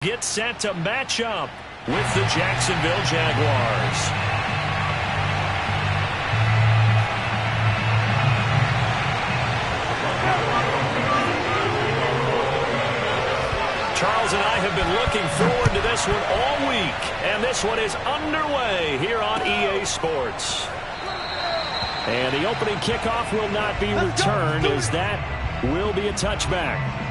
Get set to match up with the Jacksonville Jaguars. Charles and I have been looking forward to this one all week, and this one is underway here on EA Sports. And the opening kickoff will not be returned, as that will be a touchback.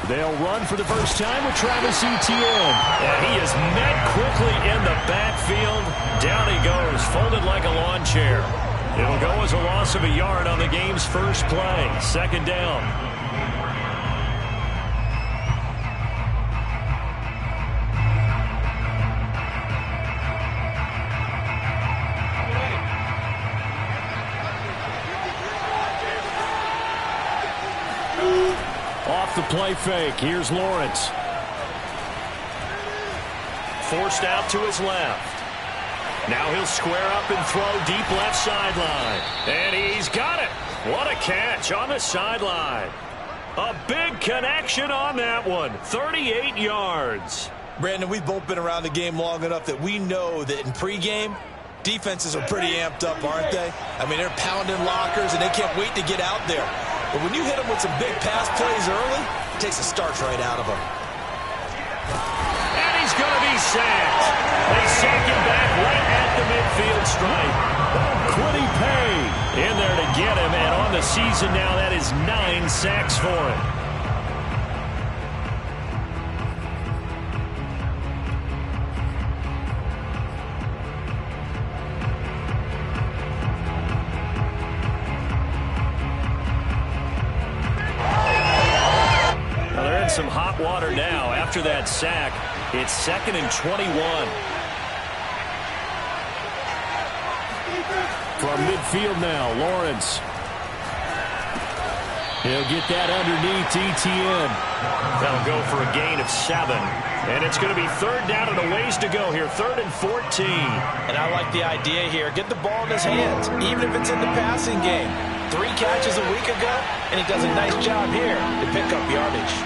They'll run for the first time with Travis Etienne. And he is met quickly in the backfield. Down he goes, folded like a lawn chair. It'll go as a loss of a yard on the game's first play. Second down. Off the play fake. Here's Lawrence. Forced out to his left. Now he'll square up and throw deep left sideline. And he's got it. What a catch on the sideline. A big connection on that one. 38 yards. Brandon, we've both been around the game long enough that we know that in pregame, defenses are pretty amped up, aren't they? I mean, they're pounding lockers, and they can't wait to get out there. But when you hit them with some big pass plays early, it takes the starch right out of them. And he's going to be sacked. They sack him back right at the midfield stripe. Quiddy Pay in there to get him, and on the season now, that is 9 sacks for him. Some hot water now after that sack. It's 2nd and 21. From midfield now, Lawrence. He'll get that underneath Etienne. That'll go for a gain of 7. And it's going to be 3rd down and a ways to go here. 3rd and 14. And I like the idea here. Get the ball in his hands, even if it's in the passing game. 3 catches a week ago, and he does a nice job here to pick up yardage.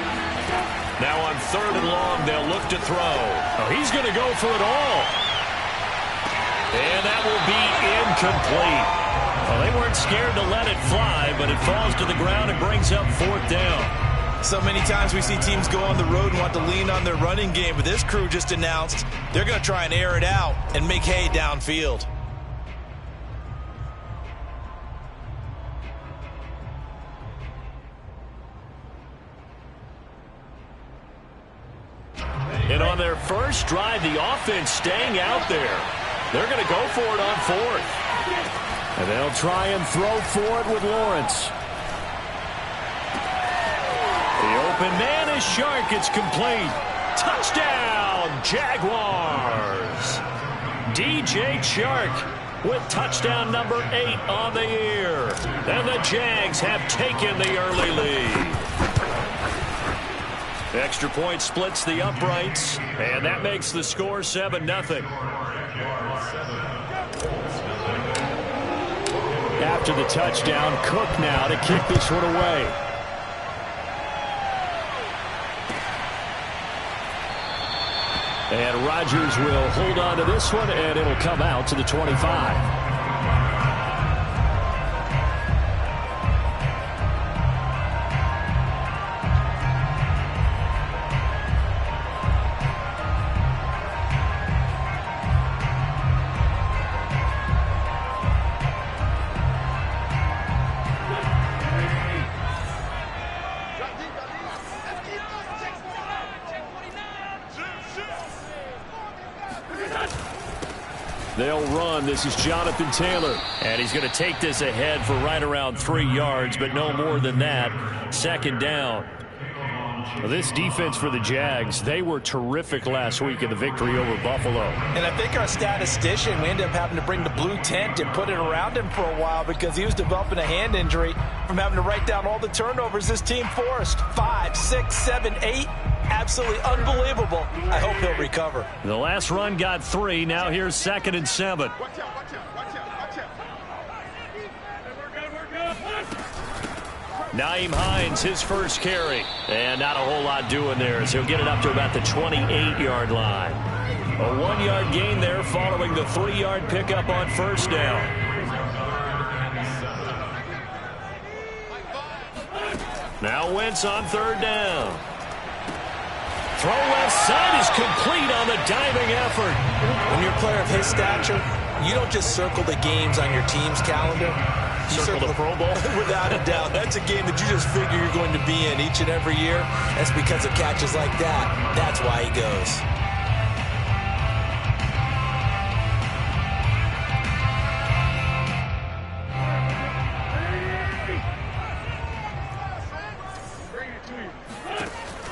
Now on 3rd and long, they'll look to throw. Oh, he's going to go for it all. And that will be incomplete. Well, they weren't scared to let it fly, but it falls to the ground and brings up 4th down. So many times we see teams go on the road and want to lean on their running game, but this crew just announced they're going to try and air it out and make hay downfield. And on their first drive, the offense staying out there. They're going to go for it on 4th. And they'll try and throw for it with Lawrence. The open man is Shark. It's complete. Touchdown, Jaguars. DJ Chark with touchdown number 8 on the year. And the Jags have taken the early lead. Extra point splits the uprights, and that makes the score 7-0. After the touchdown, Cook now to kick this one away. And Rodgers will hold on to this one, and it'll come out to the 25. They'll run. This is Jonathan Taylor. And he's going to take this ahead for right around 3 yards, but no more than that. 2nd down. Well, this defense for the Jags, they were terrific last week in the victory over Buffalo. And I think our statistician, we ended up having to bring the blue tent and put it around him for a while because he was developing a hand injury from having to write down all the turnovers this team forced. 5, 6, 7, 8. Absolutely unbelievable. I hope he'll recover. The last run got 3. Now here's 2nd and 7. Nyheim Hines, his first carry. And not a whole lot doing there, so he'll get it up to about the 28-yard line. A 1-yard gain there following the 3-yard pickup on 1st down. Now Wentz on 3rd down. Throw left side is complete on the diving effort. When you're a player of his stature, you don't just circle the games on your team's calendar. You circle the Pro Bowl? Without a doubt. That's a game that you just figure you're going to be in each and every year. That's because of catches like that. That's why he goes.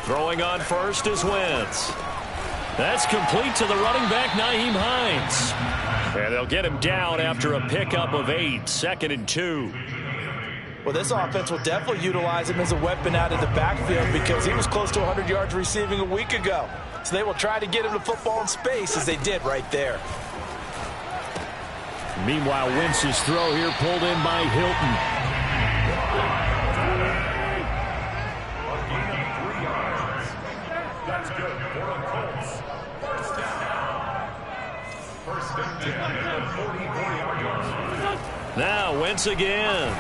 Throwing on first is Wentz. That's complete to the running back, Nyheim Hines. And they'll get him down after a pickup of 8, 2nd and 2. Well, this offense will definitely utilize him as a weapon out of the backfield because he was close to 100 yards receiving a week ago. So they will try to get him the football in space as they did right there. Meanwhile, Wentz's throw here pulled in by Hilton. Now Wentz again.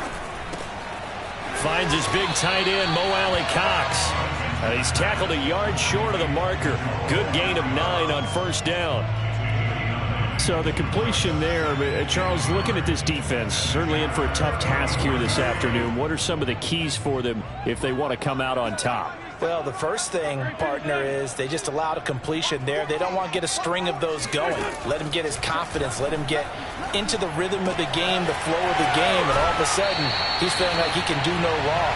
Finds his big tight end, Mo Alley-Cox. He's tackled a yard short of the marker. Good gain of 9 on 1st down. So the completion there, Charles, looking at this defense, certainly in for a tough task here this afternoon. What are some of the keys for them if they want to come out on top? Well, the first thing, partner, is they just allowed a completion there. They don't want to get a string of those going. Let him get his confidence. Let him get into the rhythm of the game, the flow of the game, and all of a sudden, he's feeling like he can do no wrong.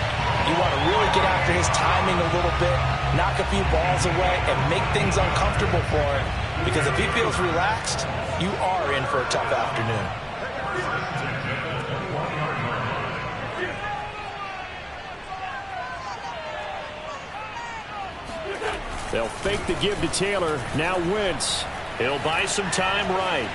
You want to really get after his timing a little bit, knock a few balls away, and make things uncomfortable for him. Because if he feels relaxed, you are in for a tough afternoon. They'll fake the give to Taylor. Now Wentz. He'll buy some time right.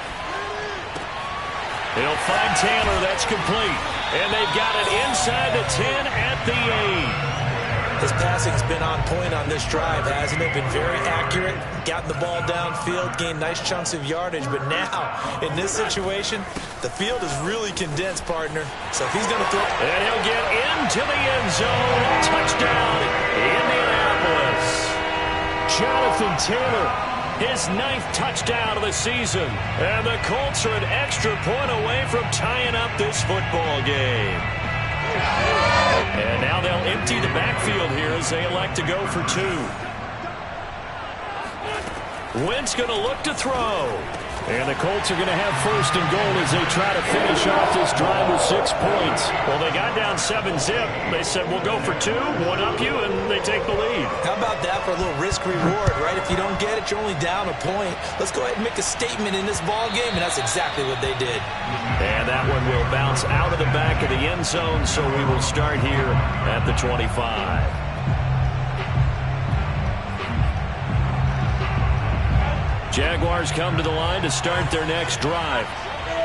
He'll find Taylor. That's complete. And they've got it inside the 10 at the 8. His passing's been on point on this drive, hasn't it? Been very accurate. Gotten the ball downfield, gained nice chunks of yardage. But now, in this situation, the field is really condensed, partner. So if he's going to throw... And he'll get into the end zone. Touchdown, Indianapolis. Jonathan Taylor, his 9th touchdown of the season. And the Colts are an extra point away from tying up this football game. And now they'll empty the backfield here as they elect to go for 2. Wentz going to look to throw. And the Colts are going to have 1st and goal as they try to finish off this drive with 6 points. Well, they got down 7-zip. They said, we'll go for 2, one up you, and they take the lead. How about that for a little risk-reward, right? If you don't get it, you're only down a point. Let's go ahead and make a statement in this ball game, and that's exactly what they did. And that one will bounce out of the back of the end zone, so we will start here at the 25. Jaguars come to the line to start their next drive.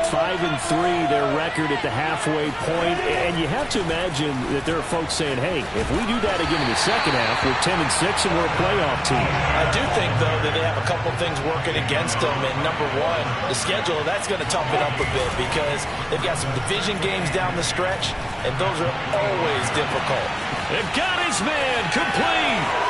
5-3, their record at the halfway point. And you have to imagine that there are folks saying, hey, if we do that again in the second half, we're 10-6 and we're a playoff team. I do think, though, that they have a couple things working against them. And number one, the schedule, that's going to toughen up a bit because they've got some division games down the stretch, and those are always difficult. They've got his man complete.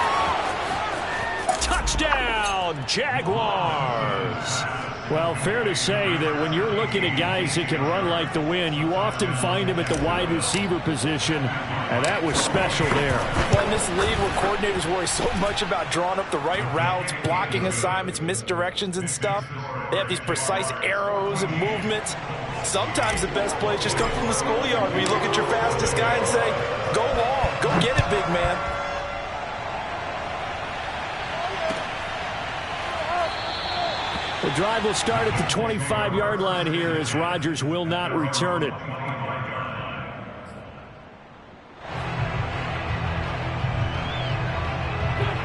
Touchdown, Jaguars. Well, fair to say that when you're looking at guys that can run like the wind, you often find them at the wide receiver position, and that was special there. Well, in this league where coordinators worry so much about drawing up the right routes, blocking assignments, misdirections and stuff, they have these precise arrows and movements. Sometimes the best plays just come from the schoolyard where you look at your fastest guy and say, go long, go get it, big man. The drive will start at the 25-yard line here as Rodgers will not return it.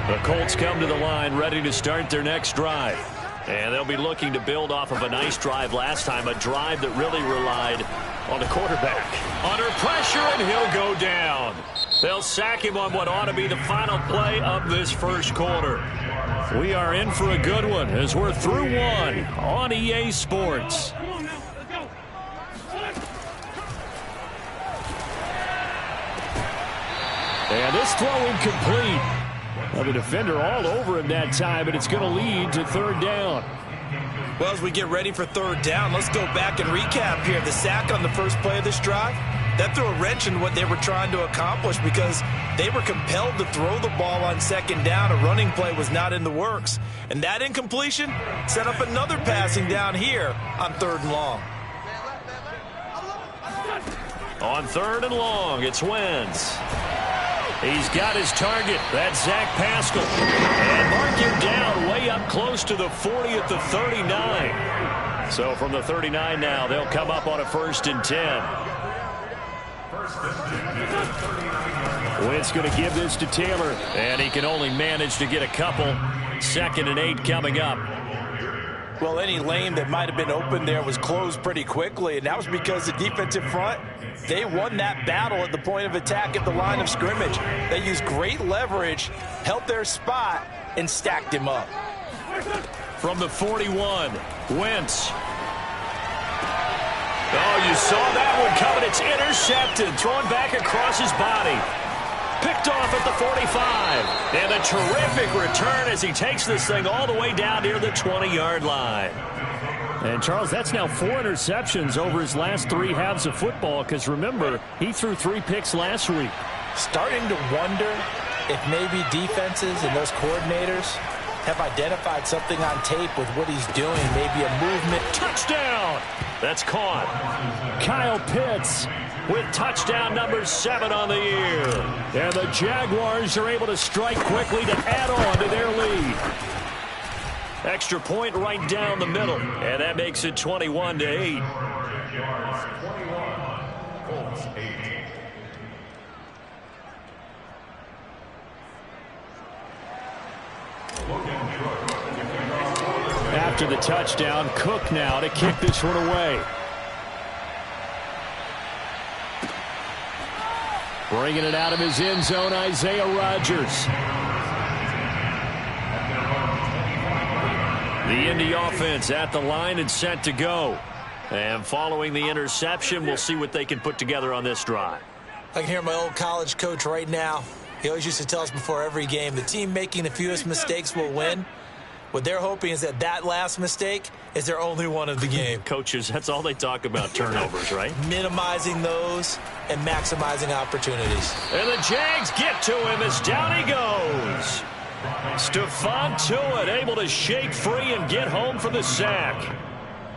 The Colts come to the line ready to start their next drive. And they'll be looking to build off of a nice drive last time, a drive that really relied on the quarterback. Under pressure, and he'll go down. They'll sack him on what ought to be the final play of this first quarter. We are in for a good one as we're through one on EA Sports. And this throw incomplete. Well, the defender all over him that time, but it's going to lead to third down. Well, as we get ready for third down, let's go back and recap here. The sack on the first play of this drive, that threw a wrench in what they were trying to accomplish because they were compelled to throw the ball on second down. A running play was not in the works. And that incompletion set up another passing down here on third and long. On third and long, it's Wentz. He's got his target. That's Zach Pascal. And mark him down way up close to the 40 at the 39. So from the 39 now, they'll come up on a 1st and 10. Wentz going to give this to Taylor, and he can only manage to get a couple. 2nd and 8 coming up. Well, any lane that might have been open there was closed pretty quickly, and that was because the defensive front, they won that battle at the point of attack at the line of scrimmage. They used great leverage, held their spot, and stacked him up. From the 41, Wentz. Oh, you saw that one coming. It's intercepted, thrown back across his body. Picked off at the 45. And a terrific return as he takes this thing all the way down near the 20-yard line. And, Charles, that's now 4 interceptions over his last 3 halves of football because, remember, he threw 3 picks last week. Starting to wonder if maybe defenses and those coordinators have identified something on tape with what he's doing, maybe a movement. Touchdown! That's caught. Kyle Pitts with touchdown number 7 on the year. And the Jaguars are able to strike quickly to add on to their lead. Extra point right down the middle. And that makes it 21-8. After the touchdown, Cook now to kick this one away. Bringing it out of his end zone, Isaiah Rodgers. The Indy offense at the line and set to go. And following the interception, we'll see what they can put together on this drive. I can hear my old college coach right now. He always used to tell us before every game, the team making the fewest mistakes will win. What they're hoping is that that last mistake is their only one of the game. Coaches, that's all they talk about, turnovers, right? Minimizing those and maximizing opportunities. And the Jags get to him as down he goes. Stephon Tuitt able to shake free and get home for the sack.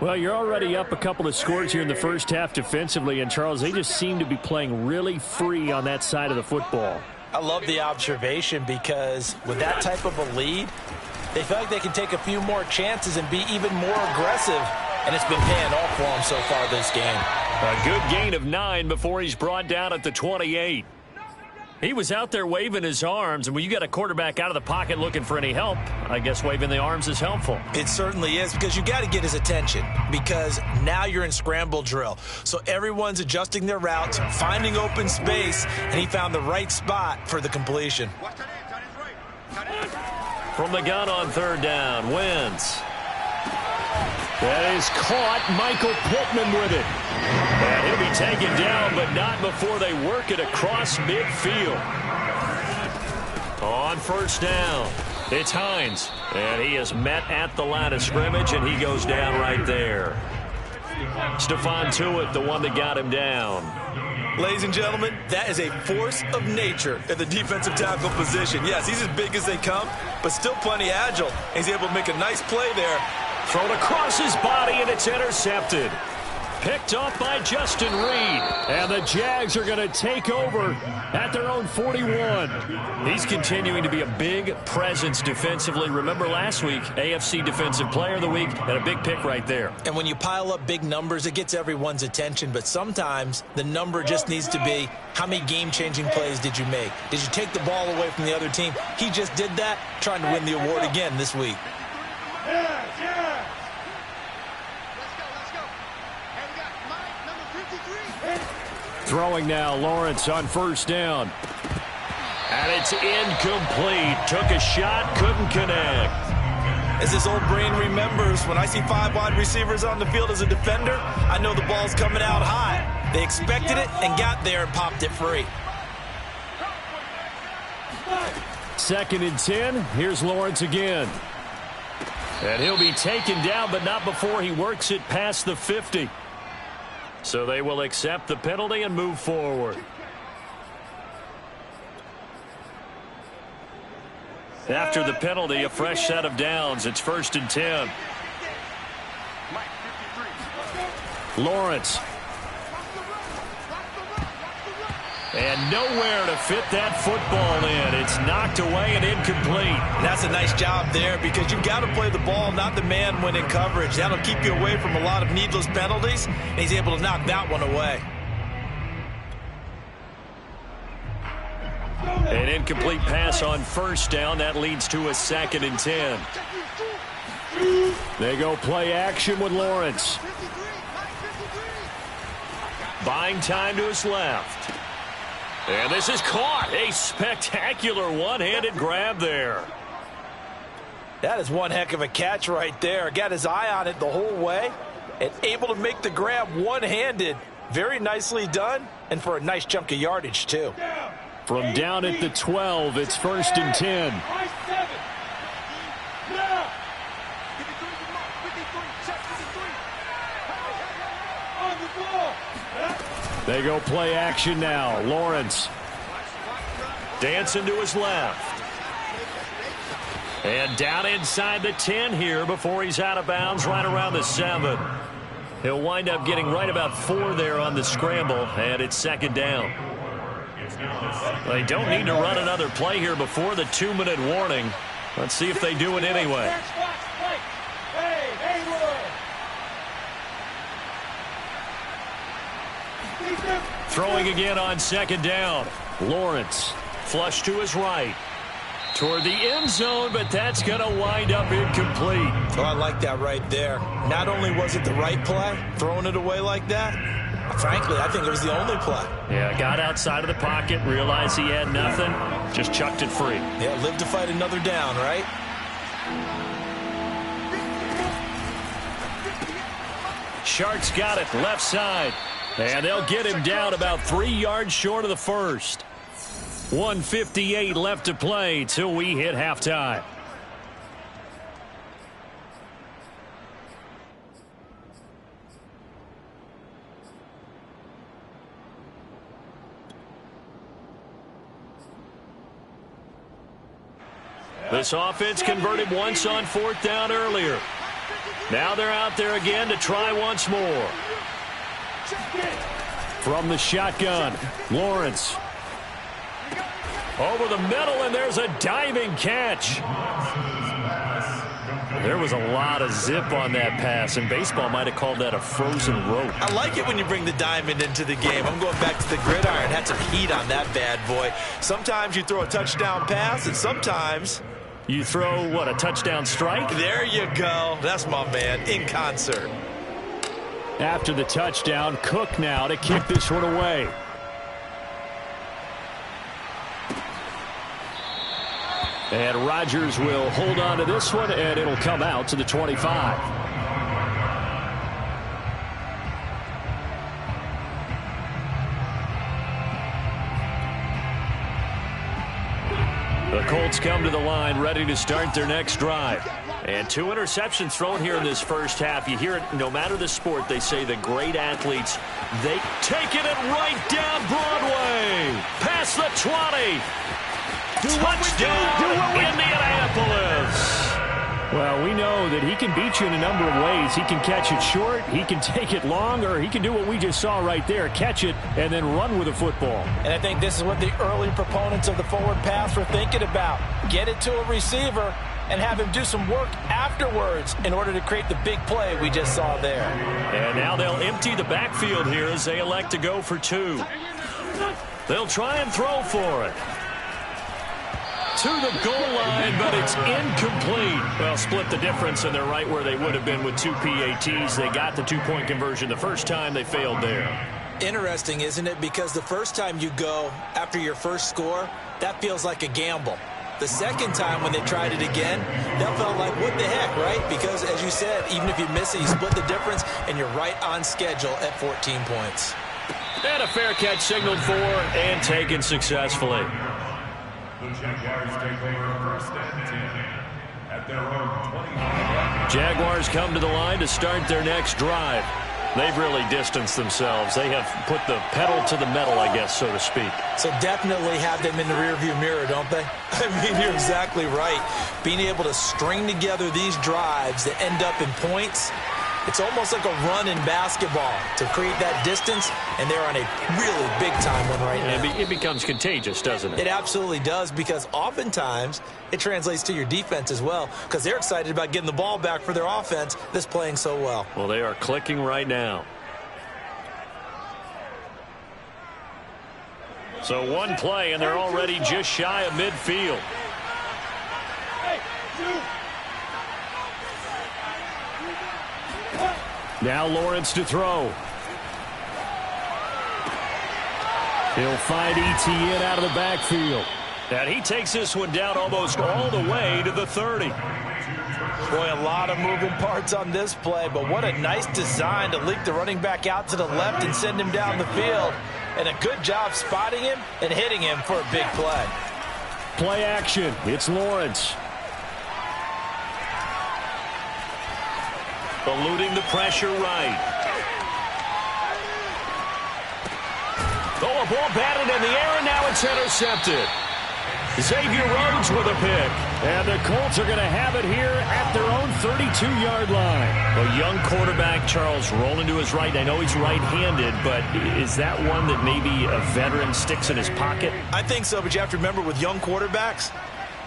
Well, you're already up a couple of scores here in the first half defensively, and Charles, they just seem to be playing really free on that side of the football. I love the observation because with that type of a lead, they feel like they can take a few more chances and be even more aggressive, and it's been paying off for them so far this game. A good gain of 9 before he's brought down at the 28. He was out there waving his arms, and when you got a quarterback out of the pocket looking for any help, I guess waving the arms is helpful. It certainly is, because you got to get his attention, because now you're in scramble drill. So everyone's adjusting their routes, finding open space, and he found the right spot for the completion. From the gun on third down, Wentz. That is caught. Michael Pittman with it. And he'll be taken down, but not before they work it across midfield. On first down, It's Hines, and he is met at the line of scrimmage, and he goes down right there. Stephon Tuitt, the one that got him down. Ladies and gentlemen, that is a force of nature at the defensive tackle position. Yes, he's as big as they come, but still plenty agile. He's able to make a nice play there. Thrown across his body, and it's intercepted. Picked off by Justin Reed. And the Jags are going to take over at their own 41. He's continuing to be a big presence defensively. Remember last week, AFC Defensive Player of the Week, and a big pick right there. And when you pile up big numbers, it gets everyone's attention. But sometimes the number just needs to be, how many game-changing plays did you make? Did you take the ball away from the other team? He just did that, trying to win the award again this week. Throwing now, Lawrence on first down. And it's incomplete. Took a shot, couldn't connect. As this old brain remembers, when I see 5 wide receivers on the field as a defender, I know the ball's coming out high. They expected it and got there and popped it free. 2nd and 10. Here's Lawrence again. And he'll be taken down, but not before he works it past the 50. So they will accept the penalty and move forward. After the penalty, a fresh set of downs. It's 1st and 10. Lawrence. And nowhere to fit that football in. It's knocked away and incomplete. And that's a nice job there, because you've got to play the ball, not the man when in coverage. That'll keep you away from a lot of needless penalties, and he's able to knock that one away. An incomplete pass on first down. That leads to a 2nd and 10. They go play action with Lawrence. Buying time to his left. And this is caught. A spectacular one-handed grab there. That is one heck of a catch right there. Got his eye on it the whole way and able to make the grab one-handed. Very nicely done, and for a nice chunk of yardage, too. From down at the 12, it's 1st and 10. They go play action now. Lawrence dancing to his left. And down inside the 10 here before he's out of bounds right around the 7. He'll wind up getting right about 4 there on the scramble, and it's 2nd down. They don't need to run another play here before the 2-minute warning. Let's see if they do it anyway. Throwing again on 2nd down. Lawrence flush to his right. Toward the end zone, but that's going to wind up incomplete. Oh, I like that right there. Not only was it the right play, throwing it away like that, frankly, I think it was the only play. Yeah, got outside of the pocket, realized he had nothing, just chucked it free. Yeah, live to fight another down, right? Shark's got it, left side. And they'll get him down about 3 yards short of the first. 1:58 left to play till we hit halftime. This offense converted once on 4th down earlier. Now they're out there again to try once more. From the shotgun, Lawrence. Over the middle, and there's a diving catch. There was a lot of zip on that pass, and baseball might have called that a frozen rope. I like it when you bring the diamond into the game. I'm going back to the gridiron. Had some heat on that bad boy. Sometimes you throw a touchdown pass, and sometimes you throw, what, a touchdown strike? There you go. That's my man, in concert. After the touchdown, Cook now to kick this one away. And Rodgers will hold on to this one, and it'll come out to the 25. The Colts come to the line ready to start their next drive. And 2 interceptions thrown here in this first half. You hear it no matter the sport. They say the great athletes, they taking it right down Broadway. Past the 20. Touchdown, Indianapolis. Well, we know that he can beat you in a number of ways. He can catch it short, he can take it long, or he can do what we just saw right there, catch it and then run with the football. And I think this is what the early proponents of the forward pass were thinking about. Get it to a receiver and have him do some work afterwards in order to create the big play we just saw there. And now they'll empty the backfield here as they elect to go for 2. They'll try and throw for it. To the goal line, but it's incomplete. Well, split the difference, and they're right where they would have been with 2 PATs. They got the 2-point conversion the first time. They failed there. Interesting, isn't it? Because the first time you go after your first score, that feels like a gamble. The second time when they tried it again, that felt like, what the heck, right? Because, as you said, even if you miss it, you split the difference, and you're right on schedule at 14 points. And a fair catch signaled for and taken successfully. The Jaguars take over 1st and 10 at their own 20. Jaguars come to the line to start their next drive. They've really distanced themselves. They have put the pedal to the metal, I guess, so to speak. So definitely have them in the rearview mirror, don't they? I mean, you're exactly right. Being able to string together these drives that end up in points, it's almost like a run in basketball to create that distance, and they're on a really big-time one right now. It becomes contagious, doesn't it? It absolutely does, because oftentimes it translates to your defense as well, because they're excited about getting the ball back for their offense that's playing so well. Well, they are clicking right now. So one play, and they're already just shy of midfield. Now Lawrence to throw. He'll find ETN out of the backfield. And he takes this one down almost all the way to the 30. Boy, a lot of moving parts on this play, but what a nice design to leak the running back out to the left and send him down the field. And a good job spotting him and hitting him for a big play. Play action. It's Lawrence. Eluding the pressure right. Oh, a ball batted in the air, and now it's intercepted. Xavier Rhodes with a pick. And the Colts are going to have it here at their own 32-yard line. A young quarterback, Charles, rolling to his right. I know he's right-handed, but is that one that maybe a veteran sticks in his pocket? I think so, but you have to remember with young quarterbacks,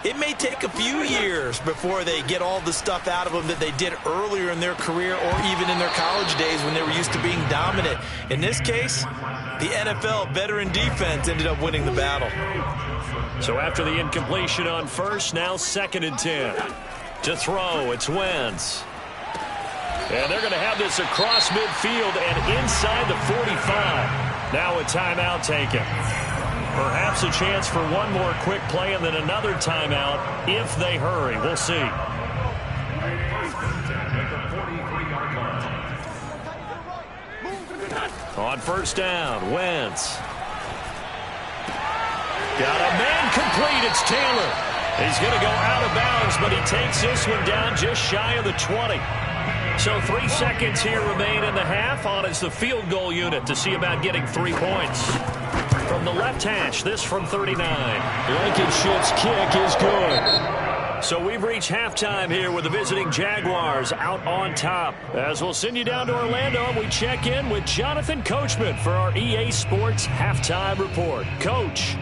it may take a few years before they get all the stuff out of them that they did earlier in their career or even in their college days when they were used to being dominant. In this case, the NFL veteran defense ended up winning the battle. So after the incompletion on first, now 2nd and 10. To throw, it's Wentz. And they're going to have this across midfield and inside the 45. Now a timeout taken. Perhaps a chance for one more quick play and then another timeout if they hurry. We'll see. On first down, Wentz. Got a man complete. It's Taylor. He's going to go out of bounds, but he takes this one down just shy of the 20. So 3 seconds here remain in the half. On is the field goal unit to see about getting 3 points. From the left hash, this from 39. Blankenship's kick is good. So we've reached halftime here with the visiting Jaguars out on top. As we'll send you down to Orlando, and we check in with Jonathan Coachman for our EA Sports Halftime Report. Coach.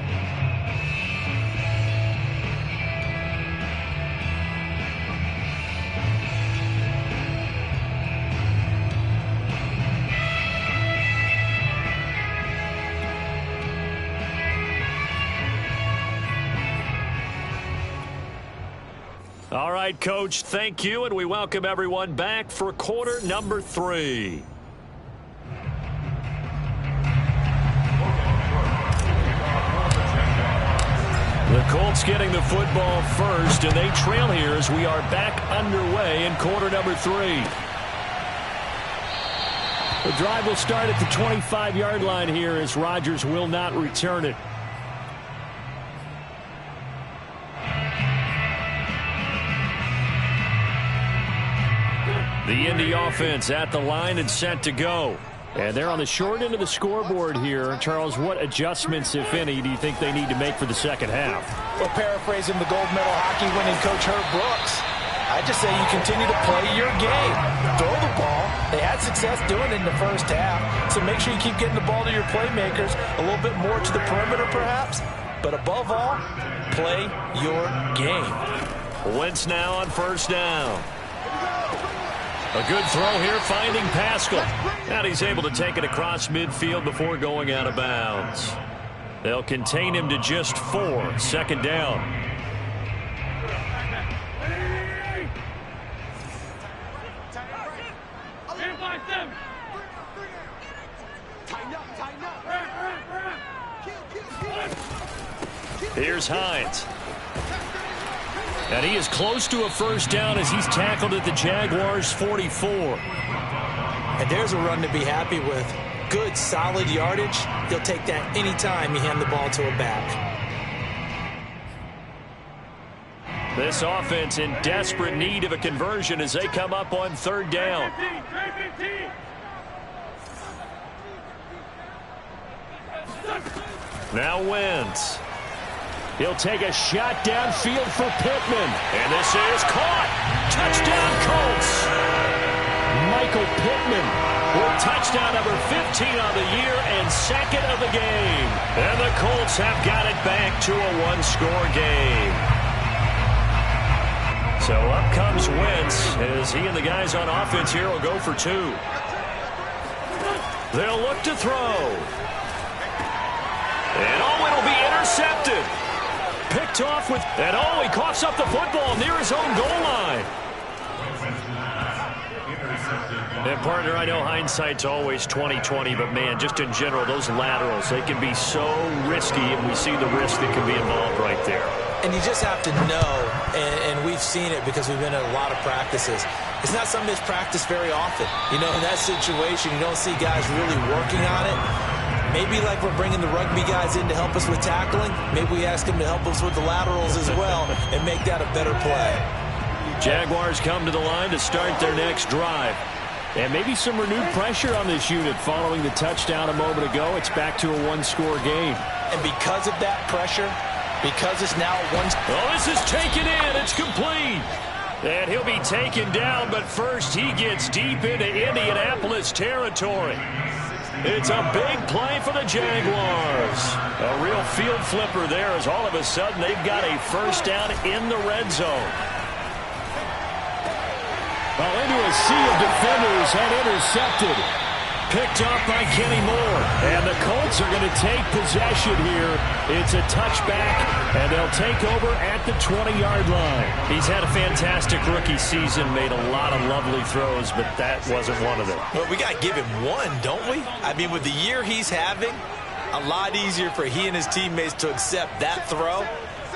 All right, Coach, thank you, and we welcome everyone back for quarter number 3. The Colts getting the football first, and they trail here as we are back underway in quarter number 3. The drive will start at the 25-yard line here as Rodgers will not return it. The Indy offense at the line and set to go. And they're on the short end of the scoreboard here. Charles, what adjustments, if any, do you think they need to make for the second half? Well, paraphrasing the gold medal hockey winning coach Herb Brooks, I just say you continue to play your game. Throw the ball. They had success doing it in the first half, so make sure you keep getting the ball to your playmakers, a little bit more to the perimeter perhaps, but above all, play your game. Wentz now on first down. A good throw here, finding Pascal. And he's able to take it across midfield before going out of bounds. They'll contain him to just 4. Second down. Here's Hines. And he is close to a first down as he's tackled at the Jaguars' 44. And there's a run to be happy with. Good, solid yardage. He'll take that anytime you hand the ball to a back. This offense in desperate need of a conversion as they come up on third down. Now Wentz. He'll take a shot downfield for Pittman. And this is caught. Touchdown, Colts. Michael Pittman with touchdown number 15 on the year and second of the game. And the Colts have got it back to a one-score game. So up comes Wentz as he and the guys on offense here will go for 2. They'll look to throw. And it'll be intercepted. Picked off with, and he coughs up the football near his own goal line. And partner, I know hindsight's always 20/20, but man, just in general, those laterals, they can be so risky, and we see the risk that can be involved right there. And you just have to know, and we've seen it because we've been at a lot of practices. It's not something that's practiced very often. You know, in that situation, you don't see guys really working on it. Maybe like we're bringing the rugby guys in to help us with tackling, maybe we ask them to help us with the laterals as well and make that a better play. Jaguars come to the line to start their next drive. And maybe some renewed pressure on this unit following the touchdown a moment ago. It's back to a one-score game. And because of that pressure, because it's now one... Oh, this is taken in. It's complete. And he'll be taken down, but first he gets deep into Indianapolis territory. It's a big play for the Jaguars. A real field flipper there as all of a sudden they've got a first down in the red zone. Well, into a sea of defenders and intercepted. Picked off by Kenny Moore. And the Colts are going to take possession here. It's a touchback, and they'll take over at the 20-yard line. He's had a fantastic rookie season, made a lot of lovely throws, but that wasn't one of them. Well, we got to give him one, don't we? I mean, with the year he's having, a lot easier for he and his teammates to accept that throw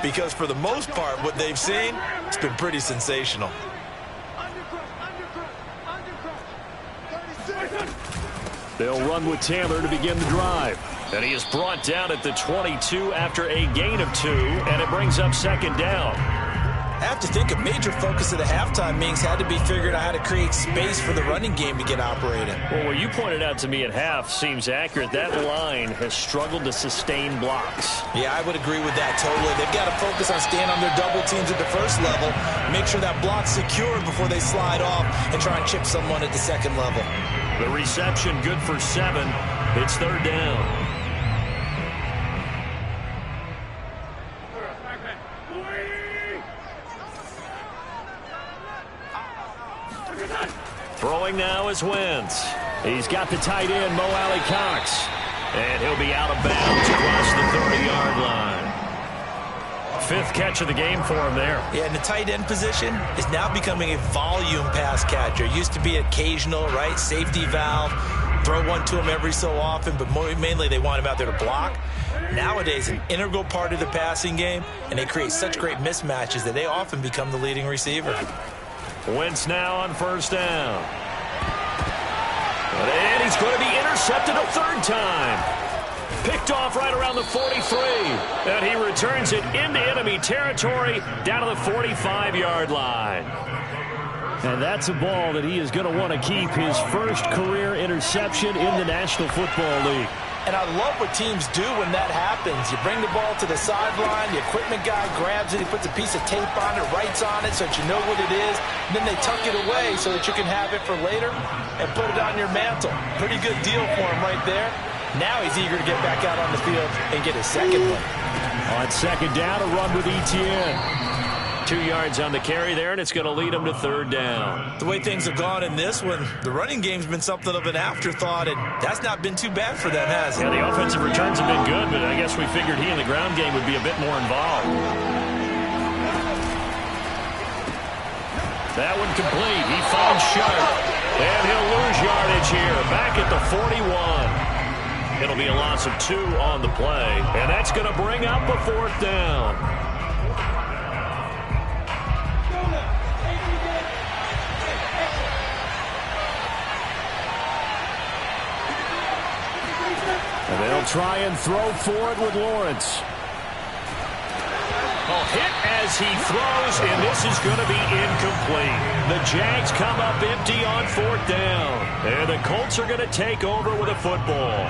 because for the most part, what they've seen, it's been pretty sensational. They'll run with Taylor to begin the drive. And he is brought down at the 22 after a gain of 2, and it brings up second down. I have to think a major focus of the halftime meetings had to be figured out how to create space for the running game to get operating. Well, what you pointed out to me at half seems accurate. That line has struggled to sustain blocks. Yeah, I would agree with that totally. They've got to focus on staying on their double teams at the first level, make sure that block's secured before they slide off and try and chip someone at the second level. The reception good for 7. It's third down. Throwing now is Wentz. He's got the tight end, Mo Alley-Cox. And he'll be out of bounds across the 30-yard line. 5th catch of the game for him there. Yeah, and the tight end position is now becoming a volume pass catcher. Used to be occasional, right? Safety valve. Throw one to him every so often, but mainly they want him out there to block. Nowadays, an integral part of the passing game, and they create such great mismatches that they often become the leading receiver. Wentz now on first down. And he's going to be intercepted a third time. Picked off right around the 43. And he returns it into enemy territory down to the 45-yard line. And that's a ball that he is going to want to keep, his first career interception in the National Football League. And I love what teams do when that happens. You bring the ball to the sideline, the equipment guy grabs it, he puts a piece of tape on it, writes on it so that you know what it is, and then they tuck it away so that you can have it for later and put it on your mantle. Pretty good deal for him right there. Now he's eager to get back out on the field and get his second one. On second down, a run with Etienne. 2 yards on the carry there, and it's going to lead him to third down. The way things have gone in this one, the running game's been something of an afterthought, and that's not been too bad for them, has it? Yeah, the offensive returns have been good, but I guess we figured he in the ground game would be a bit more involved. That one complete. He finds Sharp, and he'll lose yardage here. Back at the 41. It'll be a loss of 2 on the play, and that's going to bring up a fourth down. And they'll try and throw for it with Lawrence. Hit as he throws, and this is going to be incomplete. The Jags come up empty on fourth down, and the Colts are going to take over with a football.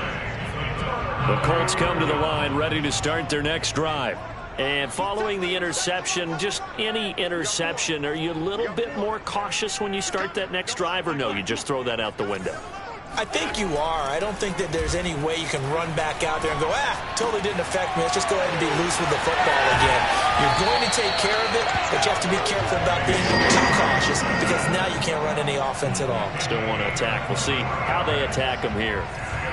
The Colts come to the line ready to start their next drive. And following the interception, just any interception, are you a little bit more cautious when you start that next drive, or no, you just throw that out the window? I think you are. I don't think that there's any way you can run back out there and go, totally didn't affect me. Let's just go ahead and be loose with the football again. You're going to take care of it, but you have to be careful about being too cautious because now you can't run any offense at all. Still want to attack. We'll see how they attack him here.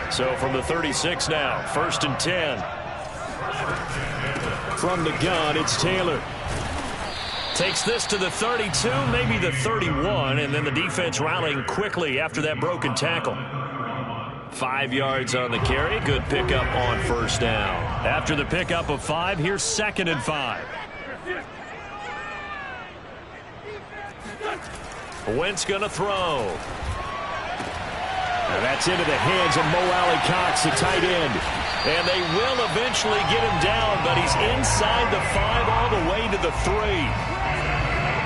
So from the 36 now, 1st and 10. From the gun, it's Taylor. Takes this to the 32, maybe the 31, and then the defense rallying quickly after that broken tackle. 5 yards on the carry. Good pickup on first down. After the pickup of 5, here's 2nd and 5. Wentz going to throw. And that's into the hands of Mo Alley-Cox, the tight end. And they will eventually get him down, but he's inside the 5 all the way to the 3.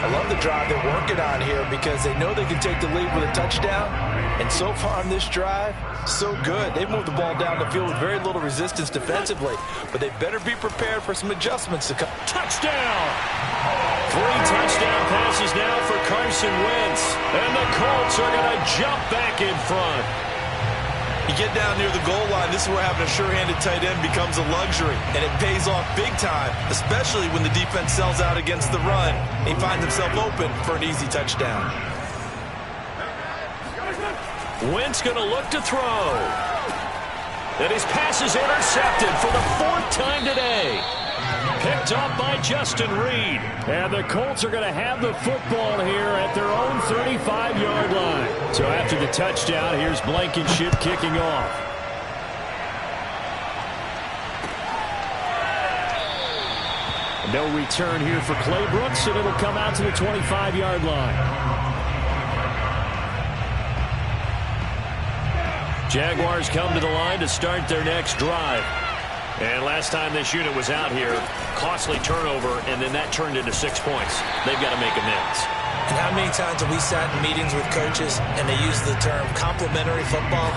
I love the drive they're working on here because they know they can take the lead with a touchdown. And so far on this drive, so good. They've moved the ball down the field with very little resistance defensively. But they better be prepared for some adjustments to come. Touchdown! 3 touchdown passes now for Carson Wentz. And the Colts are going to jump back in front. You get down near the goal line, this is where having a sure-handed tight end becomes a luxury, and it pays off big time, especially when the defense sells out against the run. He finds himself open for an easy touchdown. Wentz going to look to throw. And his pass is intercepted for the 4th time today. Picked up by Justin Reed. And the Colts are going to have the football here at their own 35-yard line. So after the touchdown, here's Blankenship kicking off. No return here for Clay Brooks, and it'll come out to the 25-yard line. Jaguars come to the line to start their next drive. And last time this unit was out here, costly turnover, and then that turned into 6 points. They've got to make amends. And how many times have we sat in meetings with coaches and they use the term complementary football?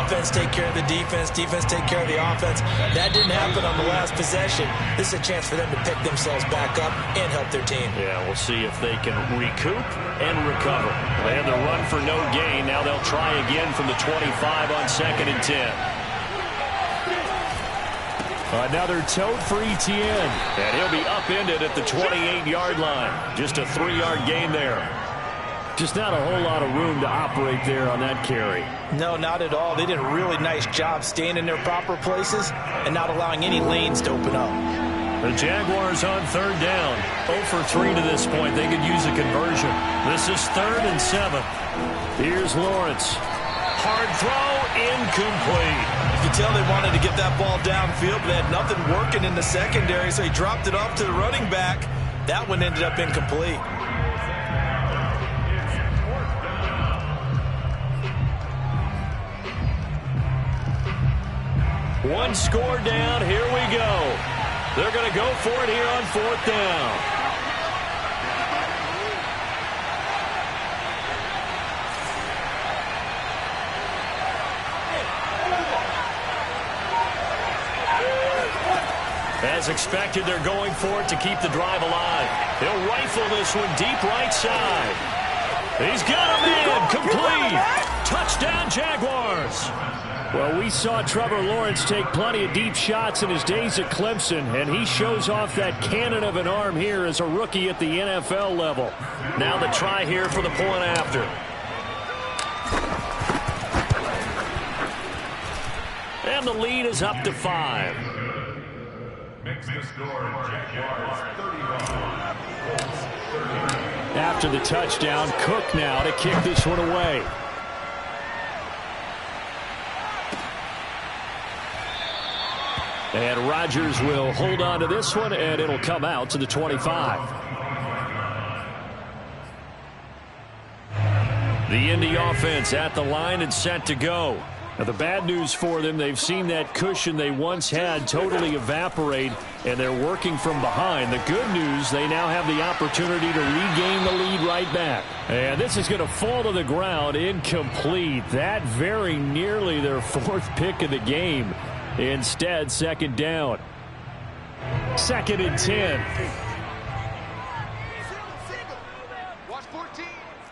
Offense take care of the defense, defense take care of the offense. That didn't happen on the last possession. This is a chance for them to pick themselves back up and help their team. Yeah, we'll see if they can recoup and recover. They had the run for no gain. Now they'll try again from the 25 on 2nd and 10. Another tote for Etienne. And he'll be upended at the 28-yard line. Just a 3-yard gain there. Just not a whole lot of room to operate there on that carry. No, not at all. They did a really nice job staying in their proper places and not allowing any lanes to open up. The Jaguars on 3rd down. 0 for 3 to this point. They could use a conversion. This is 3rd and 7. Here's Lawrence. Hard throw, incomplete. You can tell they wanted to get that ball downfield, but they had nothing working in the secondary, so he dropped it off to the running back. That one ended up incomplete. One score down. Here we go. They're going to go for it here on 4th down. As expected, they're going for it to keep the drive alive. He'll rifle this one deep right side. He's got a man. Complete. Touchdown, Jaguars. Well, we saw Trevor Lawrence take plenty of deep shots in his days at Clemson, and he shows off that cannon of an arm here as a rookie at the NFL level. Now the try here for the point after. And the lead is up to 5. Makes the score Jaguars 31. Colts 30. After the touchdown, Cook now to kick this one away. And Rodgers will hold on to this one, and it'll come out to the 25. The Indy offense at the line and set to go. Now, the bad news for them, they've seen that cushion they once had totally evaporate, and they're working from behind. The good news, they now have the opportunity to regain the lead right back. And this is going to fall to the ground, incomplete. That very nearly their 4th pick of the game. Instead, second down. 2nd and 10. Watch 14.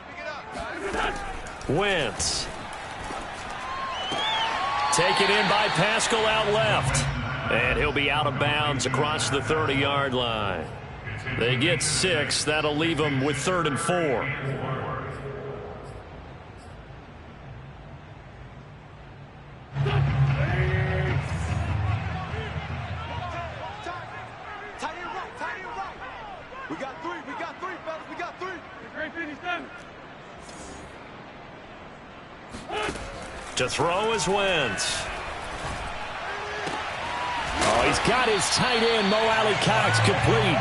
Pick it up. Wentz. Taken in by Pascal out left. And he'll be out of bounds across the 30-yard line. They get 6. That'll leave them with 3rd and 4. We got 3, fellas. We got 3. To throw is Wentz. Oh, he's got his tight end, Mo Alley-Cox, complete.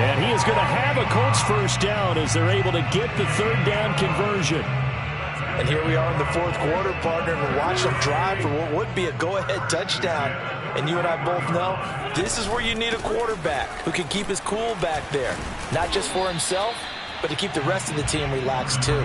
And he is going to have a Colts first down as they're able to get the 3rd down conversion. And here we are in the 4th quarter, partner, and watch them drive for what would be a go-ahead touchdown. And you and I both know this is where you need a quarterback who can keep his cool back there. Not just for himself, but to keep the rest of the team relaxed too.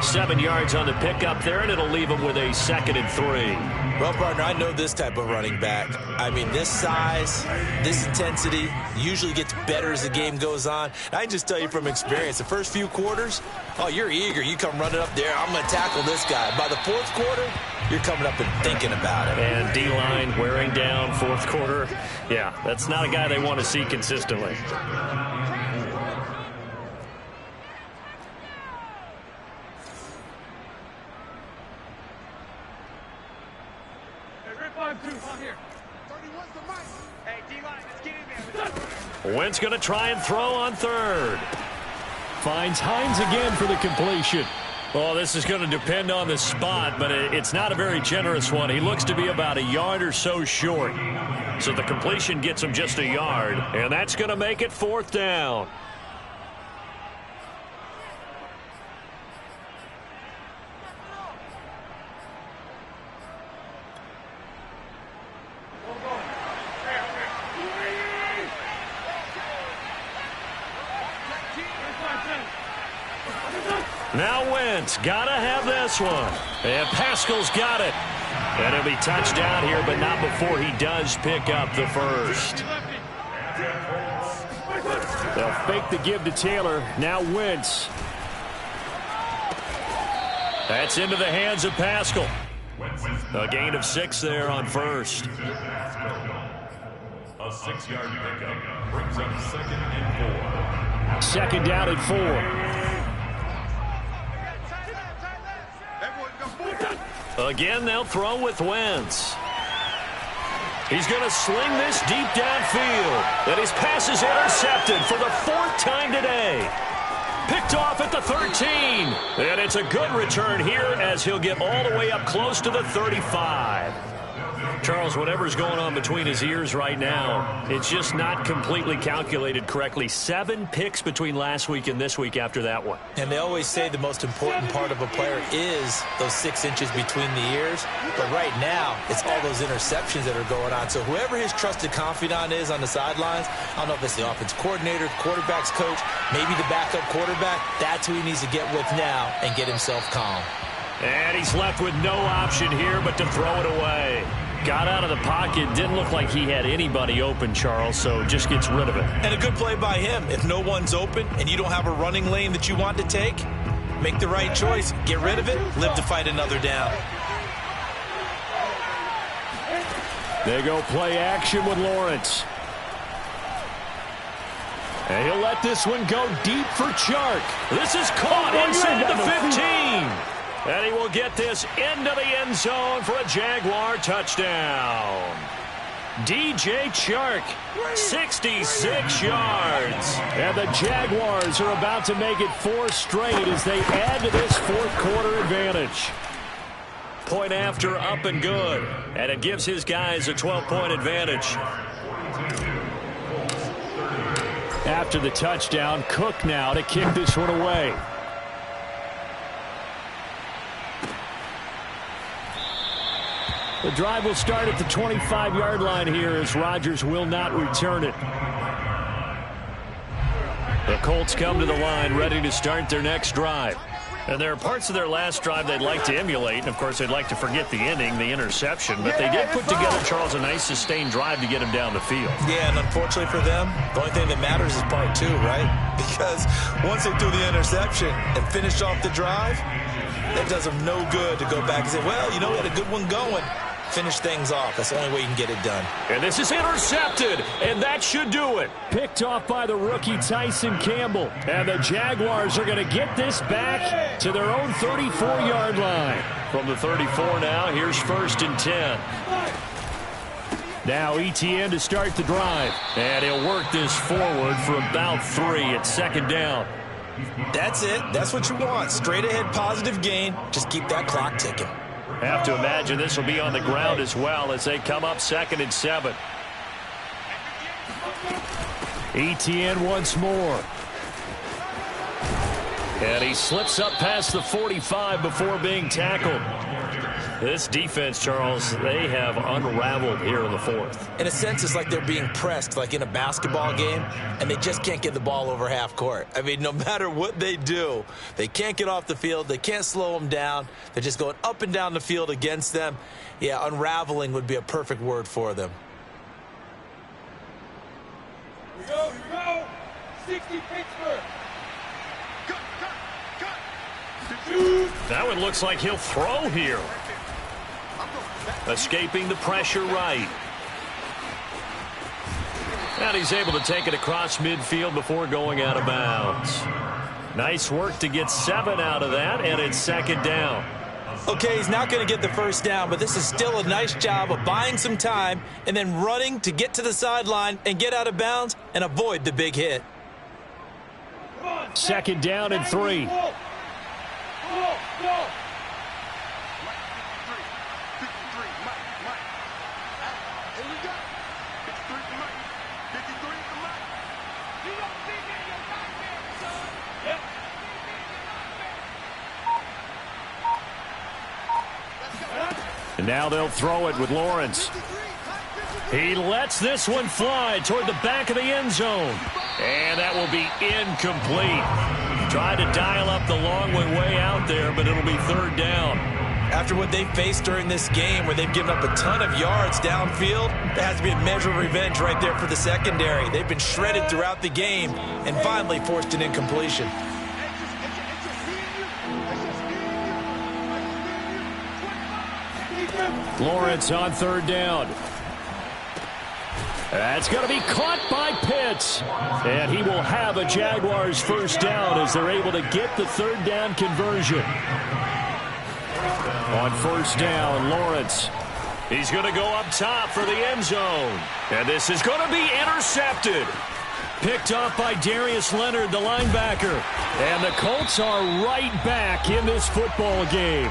7 yards on the pickup there, and it'll leave them with a 2nd and 3. Well, partner, I know this type of running back. I mean, this size, this intensity usually gets better as the game goes on. I can just tell you from experience, the first few quarters, oh, you're eager. You come running up there, I'm going to tackle this guy. By the 4th quarter, you're coming up and thinking about it. And D-line wearing down 4th quarter. Yeah, that's not a guy they want to see consistently. Wentz going to try and throw on 3rd. Finds Hines again for the completion. Well, this is going to depend on the spot, but it's not a very generous one. He looks to be about a yard or so short. So the completion gets him just a yard, and that's going to make it 4th down. Now Wentz, gotta have this one. And Pascal's got it. And it'll be touchdown here, but not before he does pick up the 1st. They'll fake the give to Taylor. Now Wentz. That's into the hands of Pascal. A gain of 6 there on 1st. A 6-yard pickup brings up 2nd and 4. 2nd down and 4. Again, they'll throw with Wentz. He's going to sling this deep downfield. And his pass is intercepted for the 4th time today. Picked off at the 13. And it's a good return here as he'll get all the way up close to the 35. Charles, whatever's going on between his ears right now, it's just not completely calculated correctly. 7 picks between last week and this week after that one. And they always say the most important part of a player is those 6 inches between the ears. But right now, it's all those interceptions that are going on. So whoever his trusted confidant is on the sidelines, I don't know if it's the offense coordinator, the quarterback's coach, maybe the backup quarterback, that's who he needs to get with now and get himself calm. And he's left with no option here but to throw it away. Got out of the pocket. Didn't look like he had anybody open, Charles, so just gets rid of it. And a good play by him. If no one's open and you don't have a running lane that you want to take, make the right choice. Get rid of it. Live to fight another down. They go play action with Lawrence. And he'll let this one go deep for Chark. This is caught inside the 15. And he will get this into the end zone for a Jaguar touchdown. DJ Chark, 66 yards. And the Jaguars are about to make it 4 straight as they add to this fourth quarter advantage. Point after, up and good. And it gives his guys a 12-point advantage. After the touchdown, Cook now to kick this one away. The drive will start at the 25-yard line here as Rodgers will not return it. The Colts come to the line ready to start their next drive. And there are parts of their last drive they'd like to emulate. And, of course, they'd like to forget the ending, the interception. But they did put together, Charles, a nice sustained drive to get him down the field. Yeah, and unfortunately for them, the only thing that matters is part 2, right? Because once they threw the interception and finished off the drive, that does them no good to go back and say, well, you know, we had a good one going. Finish things off. That's the only way you can get it done. And this is intercepted, and that should do it. Picked off by the rookie Tyson Campbell. And the Jaguars are going to get this back to their own 34-yard line. From the 34 now, here's 1st and 10. Now Etienne to start the drive. And he'll work this forward for about 3 at 2nd down. That's it. That's what you want. Straight ahead positive gain. Just keep that clock ticking. Have to imagine this will be on the ground as well as they come up 2nd and 7. Etienne once more. And he slips up past the 45 before being tackled. This defense, Charles, they have unraveled here in the 4th. In a sense, it's like they're being pressed, like in a basketball game, and they just can't get the ball over half court. I mean, no matter what they do, they can't get off the field. They can't slow them down. They're just going up and down the field against them. Yeah, unraveling would be a perfect word for them. Here we go. 60 Pittsburgh. Cut. That one looks like he'll throw here. Escaping the pressure right. And he's able to take it across midfield before going out of bounds. Nice work to get 7 out of that, and it's 2nd down. Okay, he's not going to get the 1st down, but this is still a nice job of buying some time and then running to get to the sideline and get out of bounds and avoid the big hit. 2nd down and 3. And now they'll throw it with Lawrence. He lets this one fly toward the back of the end zone. And that will be incomplete. Tried to dial up the long way out there, but it'll be 3rd down. After what they faced during this game where they've given up a ton of yards downfield, there has to be a measure of revenge right there for the secondary. They've been shredded throughout the game and finally forced an incompletion. Lawrence on 3rd down. That's going to be caught by Pitts. And he will have a Jaguars 1st down as they're able to get the 3rd down conversion. On 1st down, Lawrence. He's going to go up top for the end zone. And this is going to be intercepted. Picked off by Darius Leonard, the linebacker. And the Colts are right back in this football game.